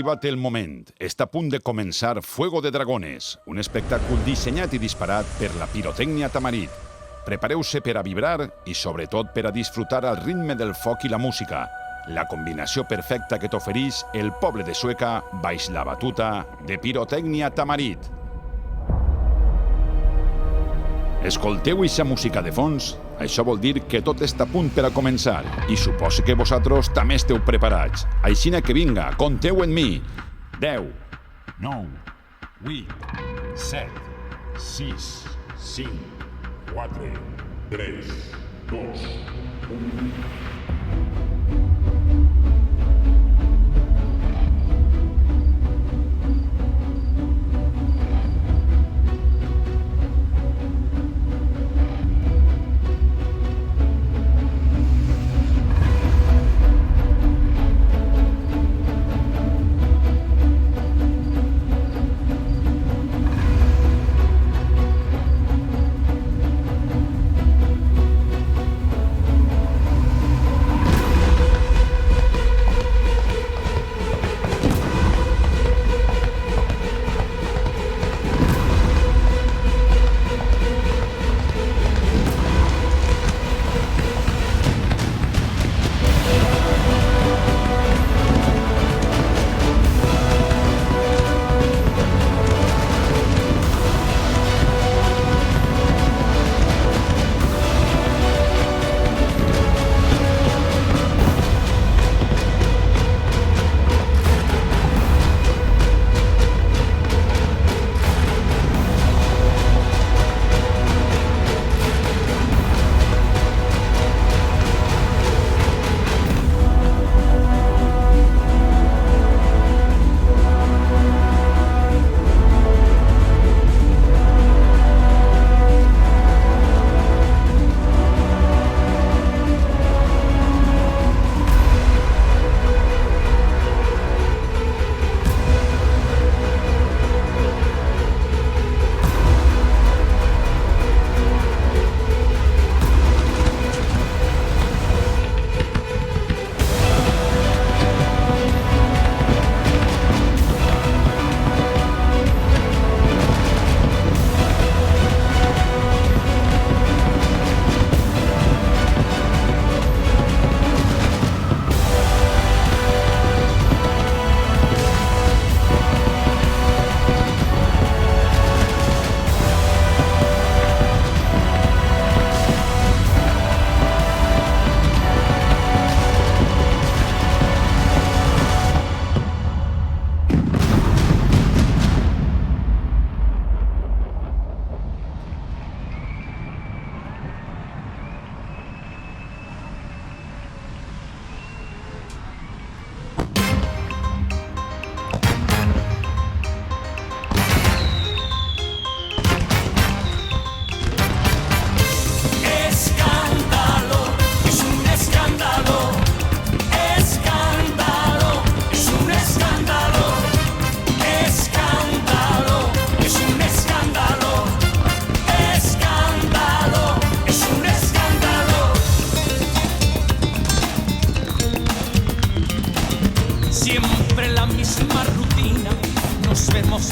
arribat el moment. Està a punt de començar Fuego de Dragones, un espectacle dissenyat i disparat per la pirotècnia Tamarit. Prepareu-se per a vibrar i, sobretot, per a disfrutar al ritme del foc i la música. La combinació perfecta que t'ofereix el poble de Sueca baix la batuta de pirotècnia Tamarit. Escolteu eixa música de fons? Això vol dir que tot està a punt per a començar i suposo que vosaltres també esteu preparats. Aixina que vinga, compteu en mi. 10, 9, 8, 7, 6, 5, 4, 3, 2, 1...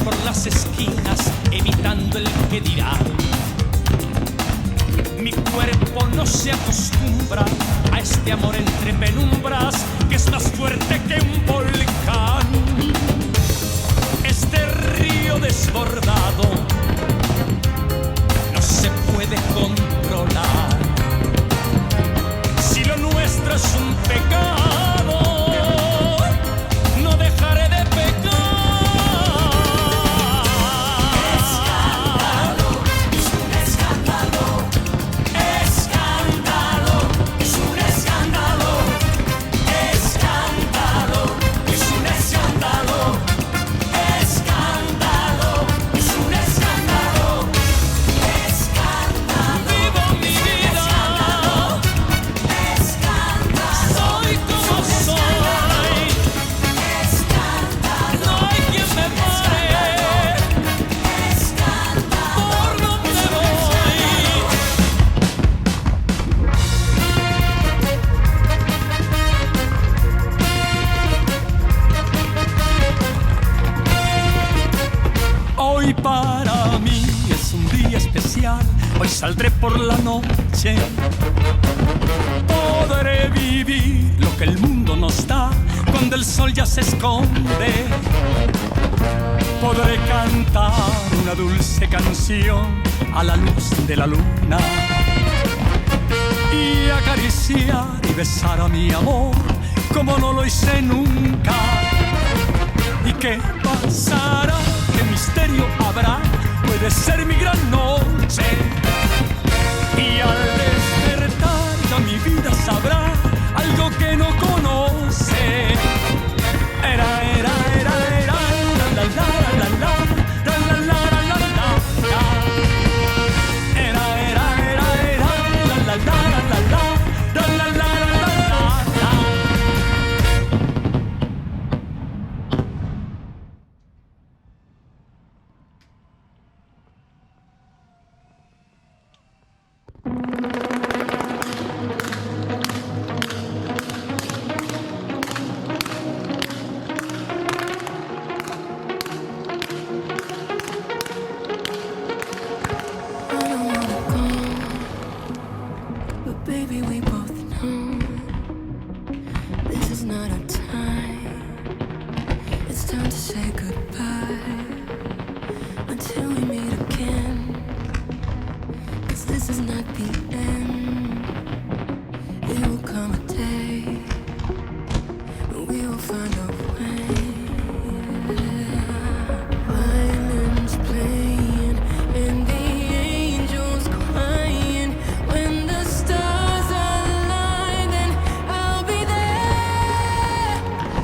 Por las esquinas, evitando el que dirá. Mi cuerpo no se acostumbra a este amor entre penumbras que es más fuerte que un volcán. Este río desbordado no se puede controlar. Si lo nuestro es un pecado, no dejaré de pecar. Es un escándalo. especial. Hoy saldré por la noche. Podré vivir lo que el mundo nos da cuando el sol ya se esconde. Podré cantar una dulce canción a la luz de la luna y acariciar y besar a mi amor como no lo hice nunca. ¿Y qué pasará? ¿Qué misterio habrá? Puede ser mi gran noche. Y al despertar ya mi vida sabrá algo que no conoce. Era, la la la la la, la la la la la la. Era, la la la la la, la la la la la. Baby, we both know this is not our time. It's time to say goodbye until we meet again. 'Cause this is not the end. It will come a day when we will find a way. Violins playing and the angels crying. When the stars align, then I'll be there.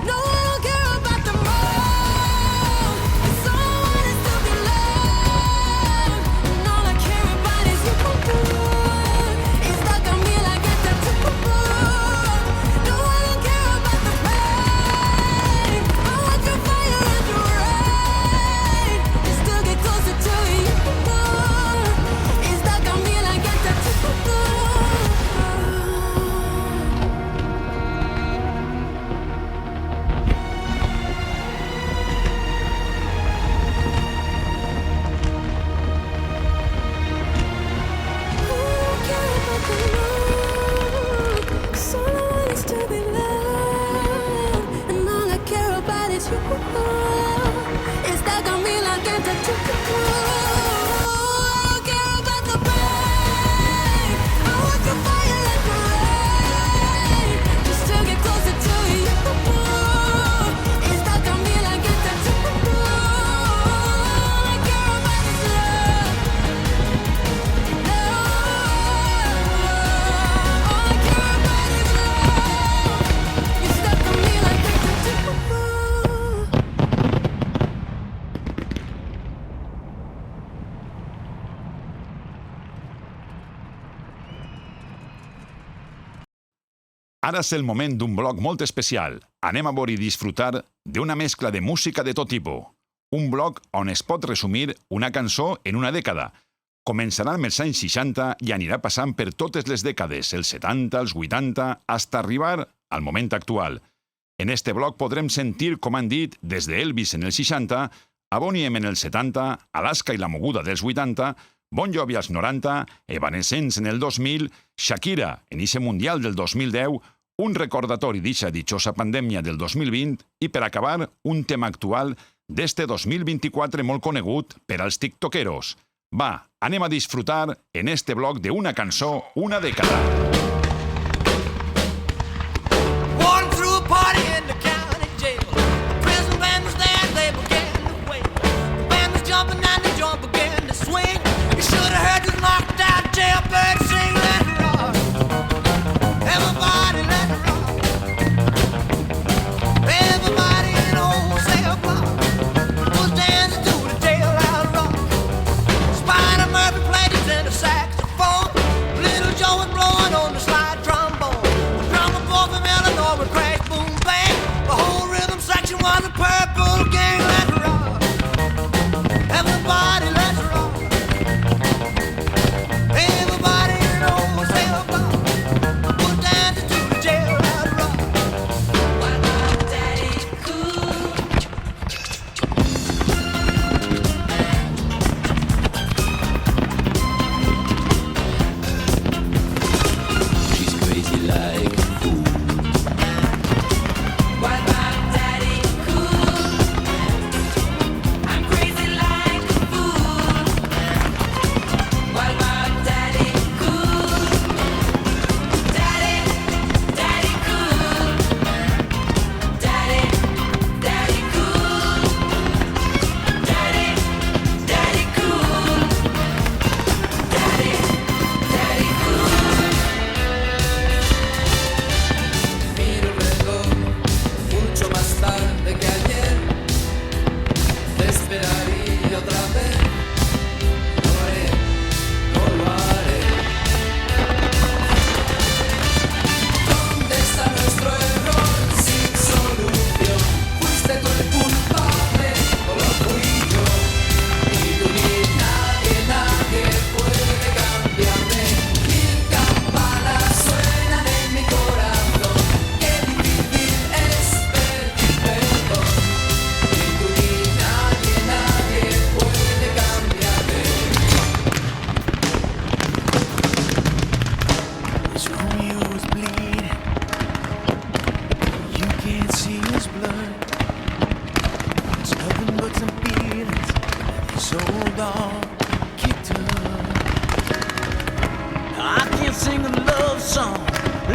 No, I don't care about the moon. 'Cause all I want is to be loved, and all I care about is you. It's stuck on me like a tattoo. No, I don't care about the pain. I want your fire and your rain, just to get closer to you. It's stuck on me like a tattoo. Ara és el moment d'un bloc molt especial. Anem a veure i disfrutar d'una mescla de música de tot tipus. Un bloc on es pot resumir una cançó en una dècada. Començarà amb els anys 60 i anirà passant per totes les dècades, els 70, els 80, hasta arribar al moment actual. En este bloc podrem sentir, com han dit, des d'Elvis en els 60, a Boney M en els 70, Alaska i la moguda dels 80, Bon Jovi als 90, Evanescence en el 2000, Shakira en ixe Mundial del 2010, un recordatori d'eixa ditxosa pandèmia del 2020 i, per acabar, un tema actual d'este 2024 molt conegut per als tiktokeros. Va, anem a disfrutar en este bloc d'una cançó, una dècada. Walking through a party in the county jail. The prison band was there, they began to wail. The band was jumping and the joint began to swing. You should have heard this knocked out jailbird sing. Let it rock. Everybody let it rock. Everybody in the whole cell block was dancing to the jailhouse rock. Spider Murphy played his tenor saxophone. Little Joe was blowing on sing a love song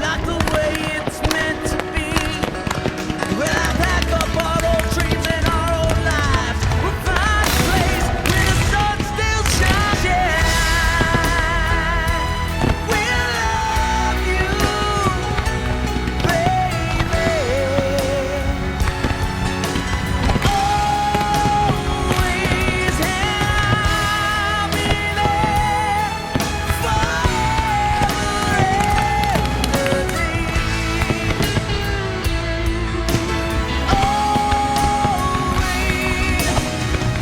like the way it's meant to be. Well, I pack up our old dreams and our old lives. We'll find a place where the sun still shines. Yeah, we'll love you, baby. Always have me there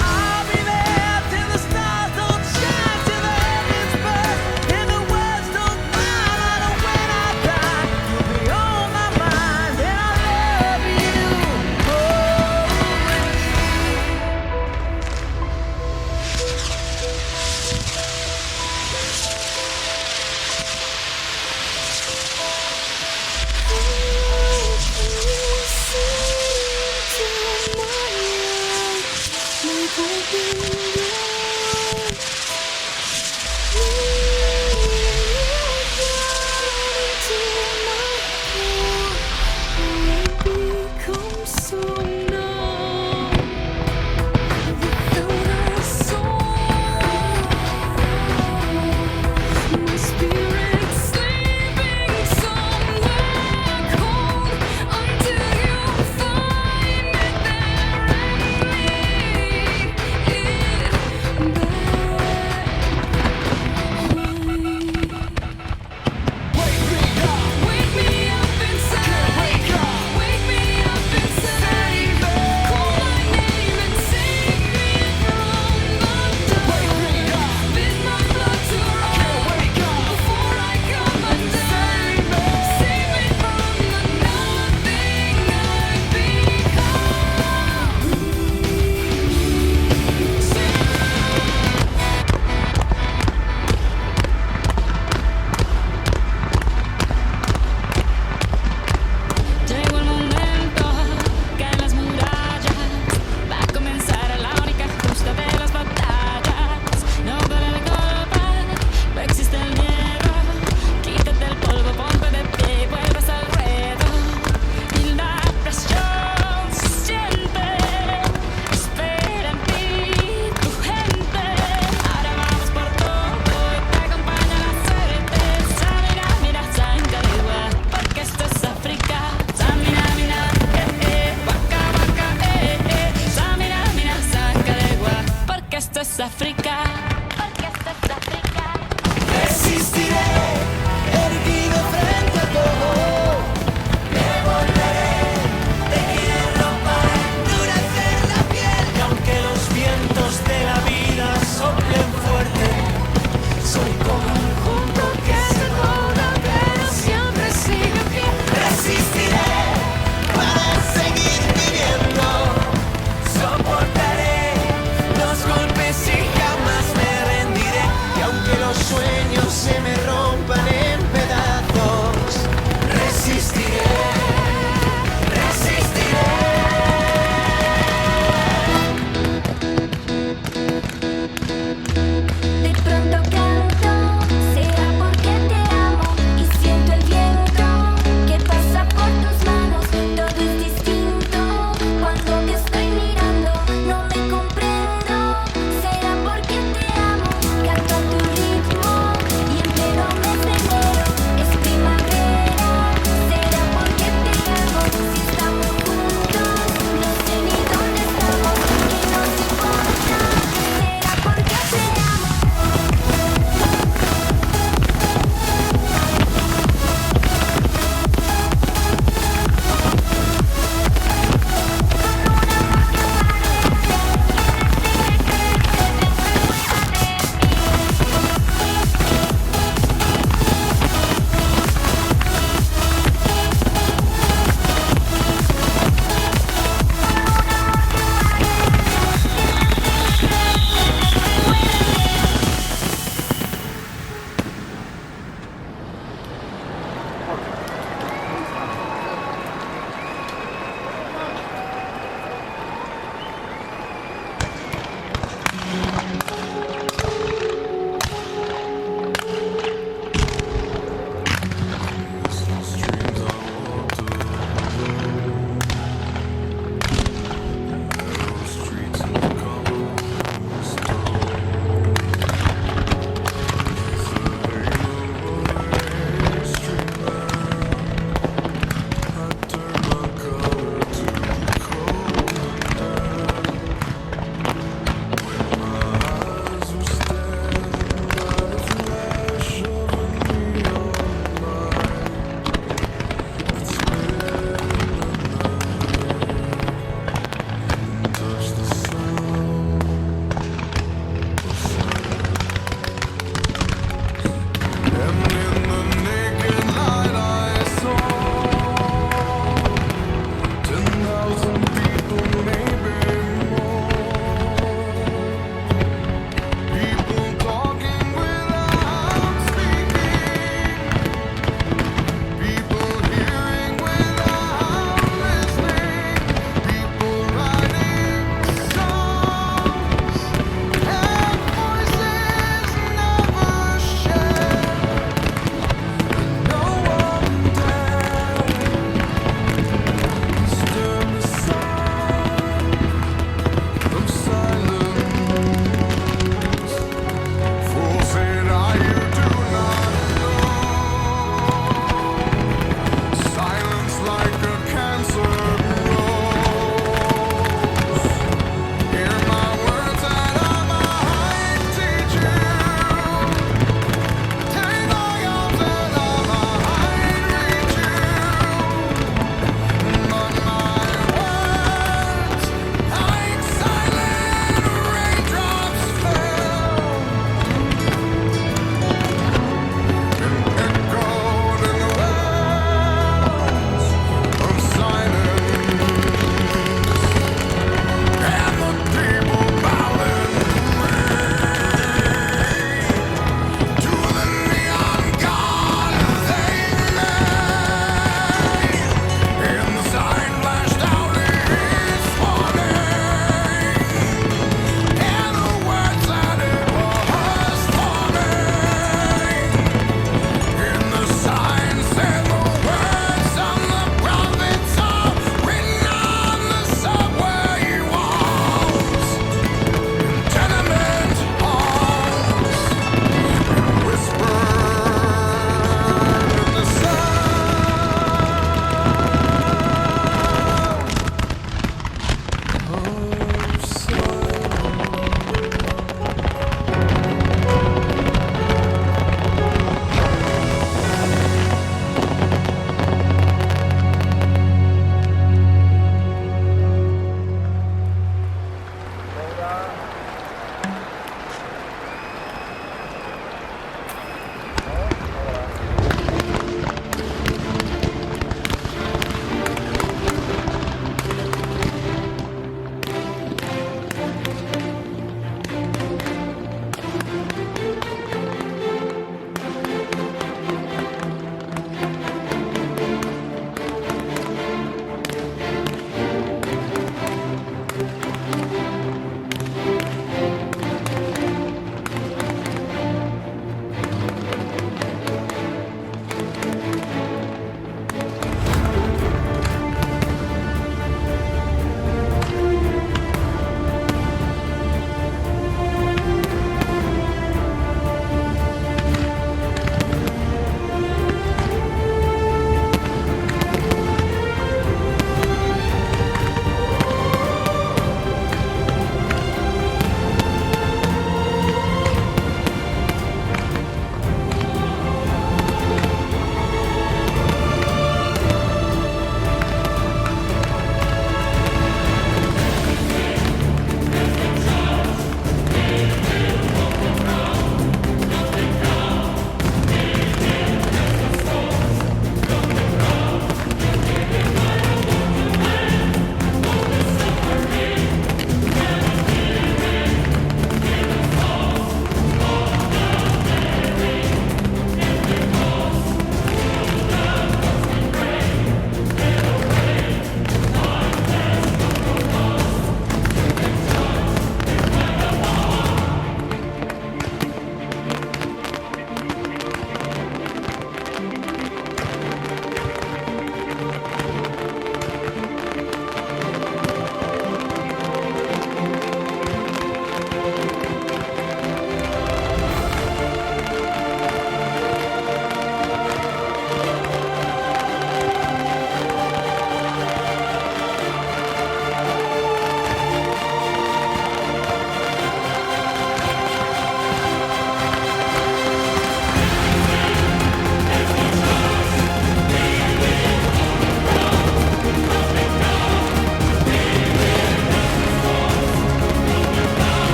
I'll be there till the stars don't shine, till the heavens burst and the words don't mind. And when I die, you'll be on my mind, and I love you Canto a tu ritmo y entero me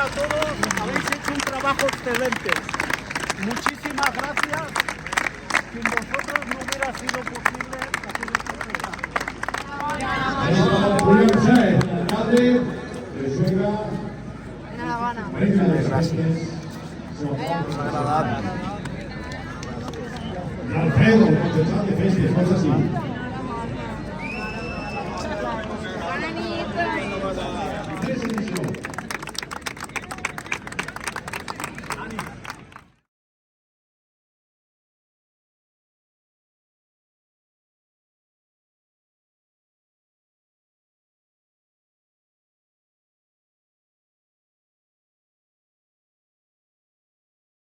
a todos, habéis hecho un trabajo excelente. Muchísimas gracias. Sin vosotros no hubiera sido posible hacer esto. Julio Sáez, alcalde de Suegra. Muchas gracias. Alfredo, concejal de Festes, cosas así.